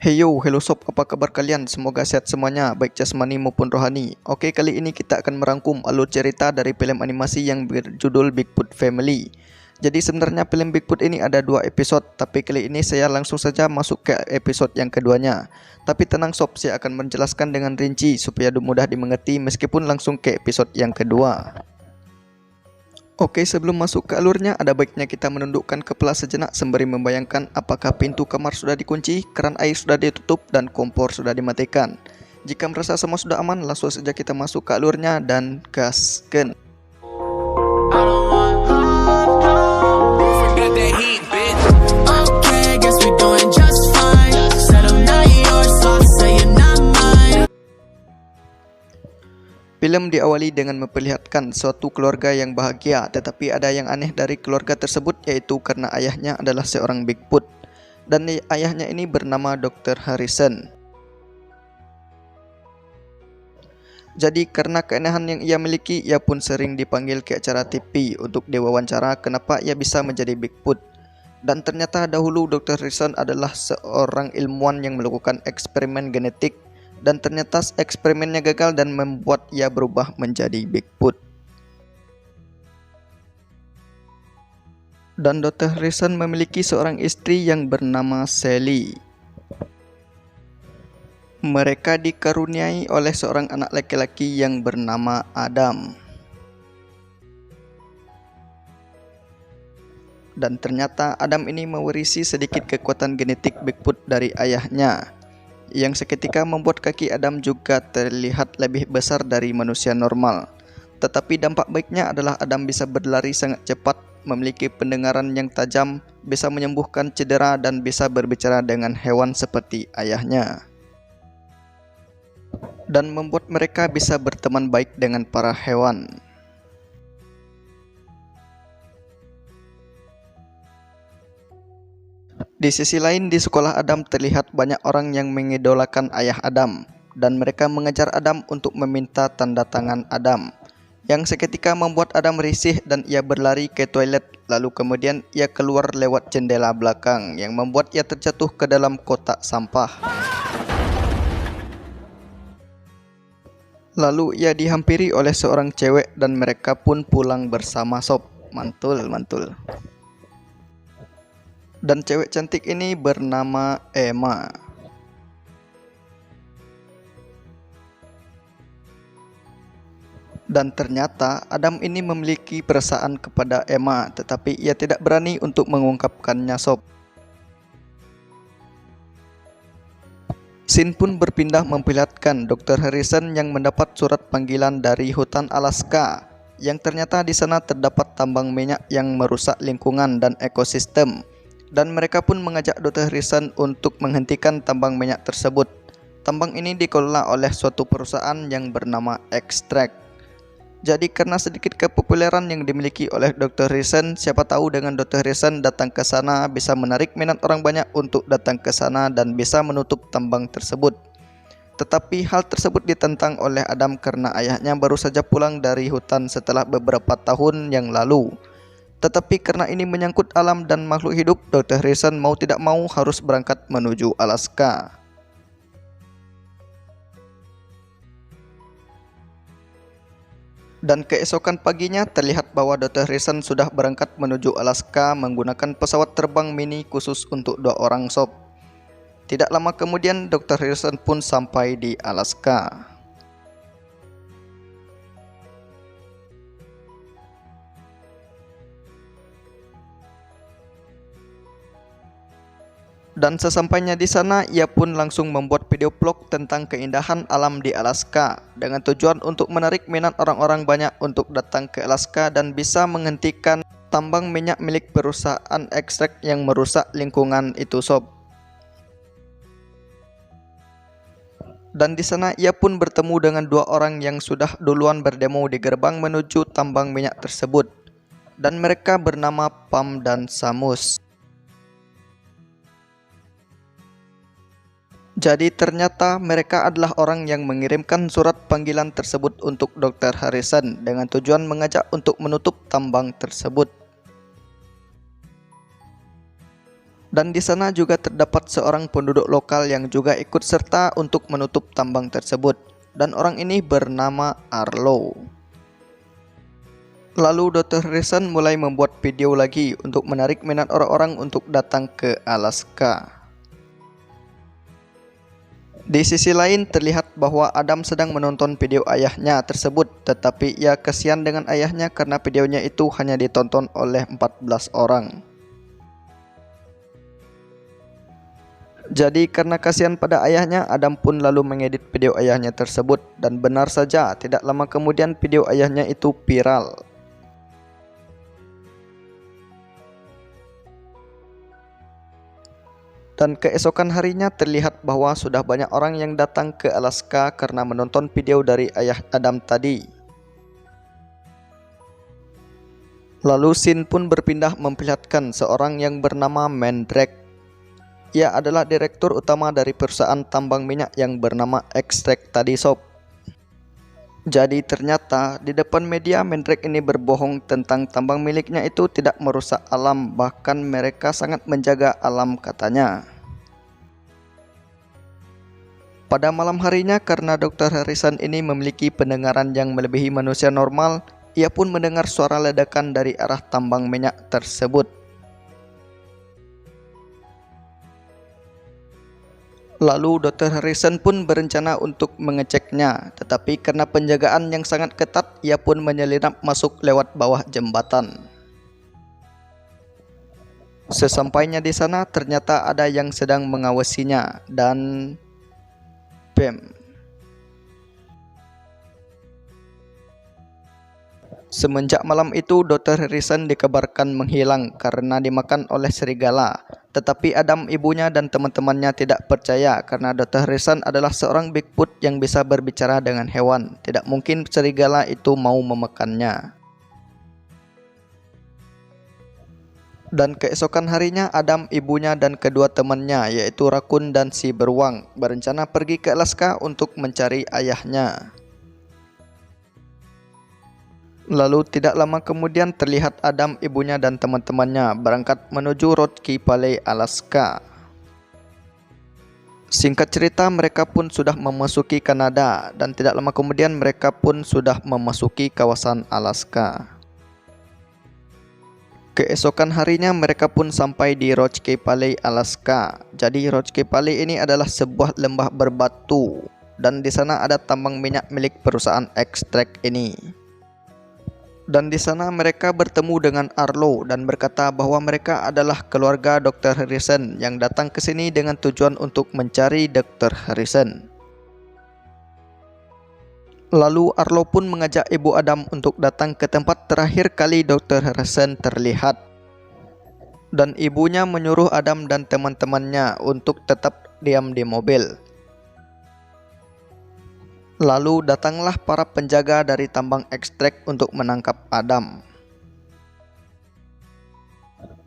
Hello sob, apa kabar kalian? Semoga sehat semuanya, baik jasmani maupun rohani. Oke, kali ini kita akan merangkum alur cerita dari film animasi yang berjudul Bigfoot Family. Jadi sebenarnya film Bigfoot ini ada 2 episode, tapi kali ini saya langsung saja masuk ke episode yang keduanya. Tapi tenang sob, saya akan menjelaskan dengan rinci supaya mudah dimengerti meskipun langsung ke episode yang kedua. Oke, sebelum masuk ke alurnya, ada baiknya kita menundukkan kepala sejenak sembari membayangkan apakah pintu kamar sudah dikunci, keran air sudah ditutup, dan kompor sudah dimatikan. Jika merasa semua sudah aman, langsung saja kita masuk ke alurnya dan gasken. Film diawali dengan memperlihatkan suatu keluarga yang bahagia, tetapi ada yang aneh dari keluarga tersebut, yaitu karena ayahnya adalah seorang Bigfoot. Dan ayahnya ini bernama Dr. Harrison. Jadi karena keanehan yang ia miliki, ia pun sering dipanggil ke acara TV untuk diwawancara kenapa ia bisa menjadi Bigfoot. Dan ternyata dahulu Dr. Harrison adalah seorang ilmuwan yang melakukan eksperimen genetik. Dan ternyata eksperimennya gagal dan membuat ia berubah menjadi Bigfoot. Dan Dr. Harrison memiliki seorang istri yang bernama Sally. Mereka dikaruniai oleh seorang anak laki-laki yang bernama Adam. Dan ternyata Adam ini mewarisi sedikit kekuatan genetik Bigfoot dari ayahnya, yang seketika membuat kaki Adam juga terlihat lebih besar dari manusia normal. Tetapi dampak baiknya adalah Adam bisa berlari sangat cepat, memiliki pendengaran yang tajam, bisa menyembuhkan cedera, dan bisa berbicara dengan hewan seperti ayahnya. Dan membuat mereka bisa berteman baik dengan para hewan. Di sisi lain, di sekolah Adam terlihat banyak orang yang mengidolakan ayah Adam, dan mereka mengejar Adam untuk meminta tanda tangan Adam, yang seketika membuat Adam risih dan ia berlari ke toilet, lalu kemudian ia keluar lewat jendela belakang yang membuat ia terjatuh ke dalam kotak sampah. Lalu ia dihampiri oleh seorang cewek dan mereka pun pulang bersama sob. Mantul. Dan cewek cantik ini bernama Emma. Dan ternyata Adam ini memiliki perasaan kepada Emma, tetapi ia tidak berani untuk mengungkapkannya sob. Scene pun berpindah memperlihatkan Dr. Harrison yang mendapat surat panggilan dari hutan Alaska, yang ternyata di sana terdapat tambang minyak yang merusak lingkungan dan ekosistem. Dan mereka pun mengajak Dr. Harrison untuk menghentikan tambang minyak tersebut. Tambang ini dikelola oleh suatu perusahaan yang bernama Extract. Jadi karena sedikit kepopuleran yang dimiliki oleh Dr. Harrison, siapa tahu dengan Dr. Harrison datang ke sana bisa menarik minat orang banyak untuk datang ke sana dan bisa menutup tambang tersebut. Tetapi hal tersebut ditentang oleh Adam karena ayahnya baru saja pulang dari hutan setelah beberapa tahun yang lalu. Tetapi karena ini menyangkut alam dan makhluk hidup, Dr. Harrison mau tidak mau harus berangkat menuju Alaska. Dan keesokan paginya terlihat bahwa Dr. Harrison sudah berangkat menuju Alaska menggunakan pesawat terbang mini khusus untuk 2 orang sob. Tidak lama kemudian Dr. Harrison pun sampai di Alaska. Dan sesampainya di sana, ia pun langsung membuat video vlog tentang keindahan alam di Alaska dengan tujuan untuk menarik minat orang-orang banyak untuk datang ke Alaska dan bisa menghentikan tambang minyak milik perusahaan Extract yang merusak lingkungan itu sob. Dan di sana ia pun bertemu dengan 2 orang yang sudah duluan berdemo di gerbang menuju tambang minyak tersebut. Dan mereka bernama Pam dan Samus. Jadi ternyata mereka adalah orang yang mengirimkan surat panggilan tersebut untuk Dr. Harrison dengan tujuan mengajak untuk menutup tambang tersebut. Dan di sana juga terdapat seorang penduduk lokal yang juga ikut serta untuk menutup tambang tersebut, dan orang ini bernama Arlo. Lalu Dr. Harrison mulai membuat video lagi untuk menarik minat orang-orang untuk datang ke Alaska. Di sisi lain terlihat bahwa Adam sedang menonton video ayahnya tersebut, tetapi ia kasihan dengan ayahnya karena videonya itu hanya ditonton oleh 14 orang. Jadi karena kasihan pada ayahnya, Adam pun lalu mengedit video ayahnya tersebut, dan benar saja tidak lama kemudian video ayahnya itu viral. Dan keesokan harinya terlihat bahwa sudah banyak orang yang datang ke Alaska karena menonton video dari ayah Adam tadi. Lalu scene pun berpindah memperlihatkan seorang yang bernama Mandrake. Ia adalah direktur utama dari perusahaan tambang minyak yang bernama Extract Tadi Shop. Jadi ternyata di depan media Mandrake ini berbohong tentang tambang miliknya itu tidak merusak alam, bahkan mereka sangat menjaga alam katanya. Pada malam harinya karena Dr. Harrison ini memiliki pendengaran yang melebihi manusia normal, ia pun mendengar suara ledakan dari arah tambang minyak tersebut. Lalu Dr. Harrison pun berencana untuk mengeceknya, tetapi karena penjagaan yang sangat ketat, ia pun menyelinap masuk lewat bawah jembatan. Sesampainya di sana, ternyata ada yang sedang mengawasinya, dan bam. Semenjak malam itu, Dr. Harrison dikabarkan menghilang karena dimakan oleh serigala. Tetapi Adam, ibunya, dan teman-temannya tidak percaya karena Dr. Harrison adalah seorang Bigfoot yang bisa berbicara dengan hewan. Tidak mungkin serigala itu mau memakannya. Dan keesokan harinya, Adam, ibunya, dan kedua temannya yaitu rakun dan si beruang berencana pergi ke Alaska untuk mencari ayahnya. Lalu tidak lama kemudian terlihat Adam, ibunya, dan teman-temannya berangkat menuju Rocky Valley, Alaska. Singkat cerita, mereka pun sudah memasuki Kanada, dan tidak lama kemudian mereka pun sudah memasuki kawasan Alaska. Keesokan harinya mereka pun sampai di Rocky Valley, Alaska. Jadi Rocky Valley ini adalah sebuah lembah berbatu, dan di sana ada tambang minyak milik perusahaan Extract ini. Dan di sana mereka bertemu dengan Arlo dan berkata bahwa mereka adalah keluarga Dr. Harrison yang datang ke sini dengan tujuan untuk mencari Dr. Harrison. Lalu Arlo pun mengajak ibu Adam untuk datang ke tempat terakhir kali Dr. Harrison terlihat. Dan ibunya menyuruh Adam dan teman-temannya untuk tetap diam di mobil. Lalu datanglah para penjaga dari tambang Extract untuk menangkap Adam.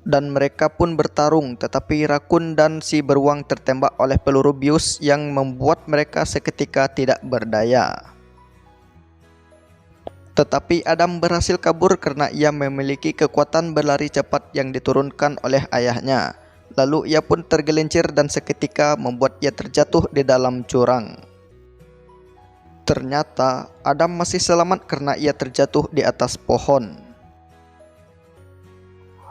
Dan mereka pun bertarung, tetapi rakun dan si beruang tertembak oleh peluru bius yang membuat mereka seketika tidak berdaya. Tetapi Adam berhasil kabur karena ia memiliki kekuatan berlari cepat yang diturunkan oleh ayahnya. Lalu ia pun tergelincir dan seketika membuat ia terjatuh di dalam jurang. Ternyata Adam masih selamat karena ia terjatuh di atas pohon.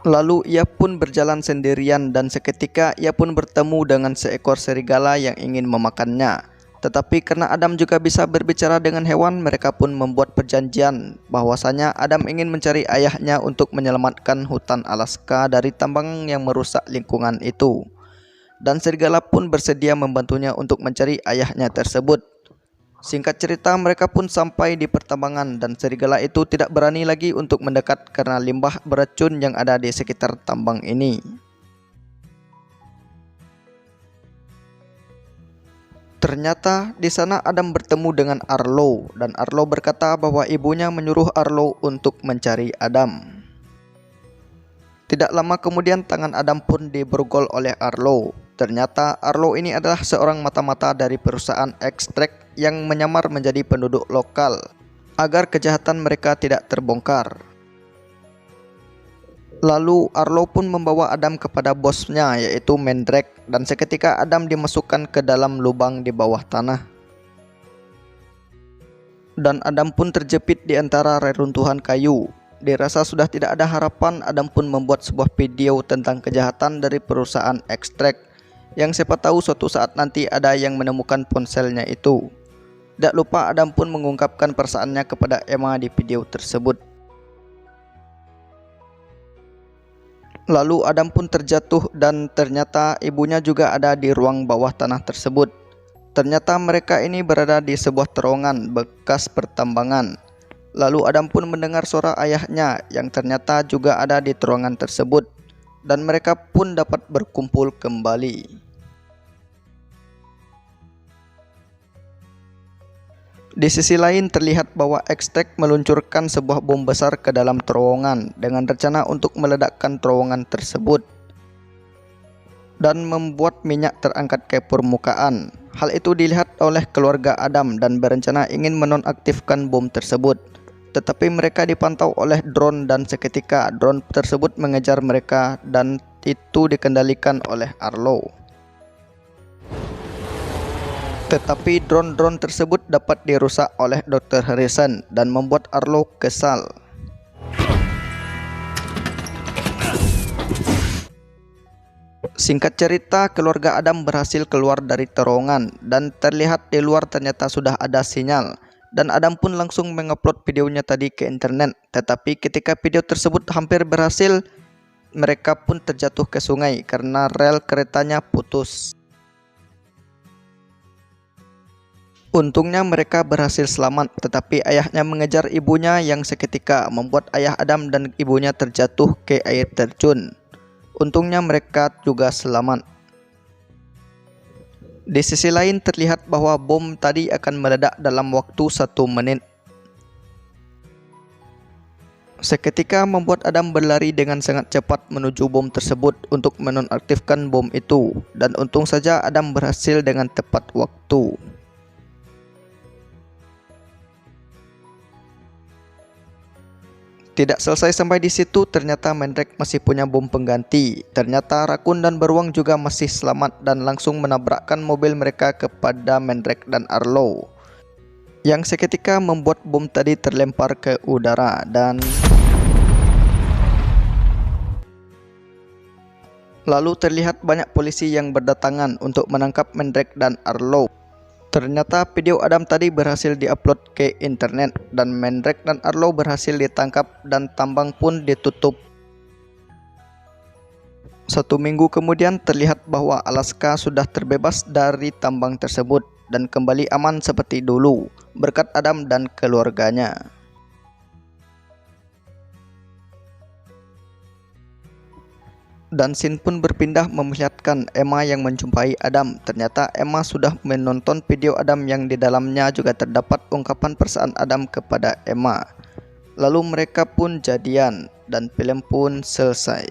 Lalu ia pun berjalan sendirian dan seketika ia pun bertemu dengan seekor serigala yang ingin memakannya. Tetapi karena Adam juga bisa berbicara dengan hewan, mereka pun membuat perjanjian bahwasanya Adam ingin mencari ayahnya untuk menyelamatkan hutan Alaska dari tambang yang merusak lingkungan itu. Dan serigala pun bersedia membantunya untuk mencari ayahnya tersebut. Singkat cerita, mereka pun sampai di pertambangan dan serigala itu tidak berani lagi untuk mendekat karena limbah beracun yang ada di sekitar tambang ini. Ternyata di sana Adam bertemu dengan Arlo dan Arlo berkata bahwa ibunya menyuruh Arlo untuk mencari Adam. Tidak lama kemudian tangan Adam pun diborgol oleh Arlo. Ternyata Arlo ini adalah seorang mata-mata dari perusahaan Extract yang menyamar menjadi penduduk lokal agar kejahatan mereka tidak terbongkar. Lalu Arlo pun membawa Adam kepada bosnya yaitu Mandrake, dan seketika Adam dimasukkan ke dalam lubang di bawah tanah. Dan Adam pun terjepit di antara reruntuhan kayu. Dirasa sudah tidak ada harapan, Adam pun membuat sebuah video tentang kejahatan dari perusahaan Extract, yang siapa tahu suatu saat nanti ada yang menemukan ponselnya itu. Tak lupa Adam pun mengungkapkan perasaannya kepada Emma di video tersebut. Lalu Adam pun terjatuh dan ternyata ibunya juga ada di ruang bawah tanah tersebut. Ternyata mereka ini berada di sebuah terowongan bekas pertambangan. Lalu Adam pun mendengar suara ayahnya yang ternyata juga ada di terowongan tersebut, dan mereka pun dapat berkumpul kembali. Di sisi lain terlihat bahwa Extract meluncurkan sebuah bom besar ke dalam terowongan dengan rencana untuk meledakkan terowongan tersebut dan membuat minyak terangkat ke permukaan. Hal itu dilihat oleh keluarga Adam dan berencana ingin menonaktifkan bom tersebut. Tetapi mereka dipantau oleh drone dan seketika drone tersebut mengejar mereka dan itu dikendalikan oleh Arlo. Tetapi drone-drone tersebut dapat dirusak oleh Dr. Harrison dan membuat Arlo kesal. Singkat cerita, keluarga Adam berhasil keluar dari terowongan dan terlihat di luar ternyata sudah ada sinyal. Dan Adam pun langsung mengupload videonya tadi ke internet. Tetapi ketika video tersebut hampir berhasil, mereka pun terjatuh ke sungai karena rel keretanya putus. Untungnya mereka berhasil selamat, tetapi ayahnya mengejar ibunya yang seketika membuat ayah Adam dan ibunya terjatuh ke air terjun. Untungnya mereka juga selamat. Di sisi lain terlihat bahwa bom tadi akan meledak dalam waktu 1 menit. Seketika membuat Adam berlari dengan sangat cepat menuju bom tersebut untuk menonaktifkan bom itu, dan untung saja Adam berhasil dengan tepat waktu. Tidak selesai sampai di situ, ternyata Mandrake masih punya bom pengganti. Ternyata Raccoon dan Beruang juga masih selamat dan langsung menabrakkan mobil mereka kepada Mandrake dan Arlo, yang seketika membuat bom tadi terlempar ke udara dan lalu terlihat banyak polisi yang berdatangan untuk menangkap Mandrake dan Arlo. Ternyata video Adam tadi berhasil diupload ke internet dan Mandrake dan Arlo berhasil ditangkap dan tambang pun ditutup. 1 minggu kemudian terlihat bahwa Alaska sudah terbebas dari tambang tersebut dan kembali aman seperti dulu berkat Adam dan keluarganya. Dan scene pun berpindah memperlihatkan Emma yang menjumpai Adam. Ternyata Emma sudah menonton video Adam yang di dalamnya juga terdapat ungkapan perasaan Adam kepada Emma. Lalu mereka pun jadian dan film pun selesai.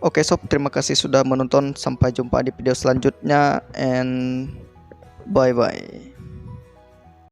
Oke sob, terima kasih sudah menonton. Sampai jumpa di video selanjutnya and bye bye.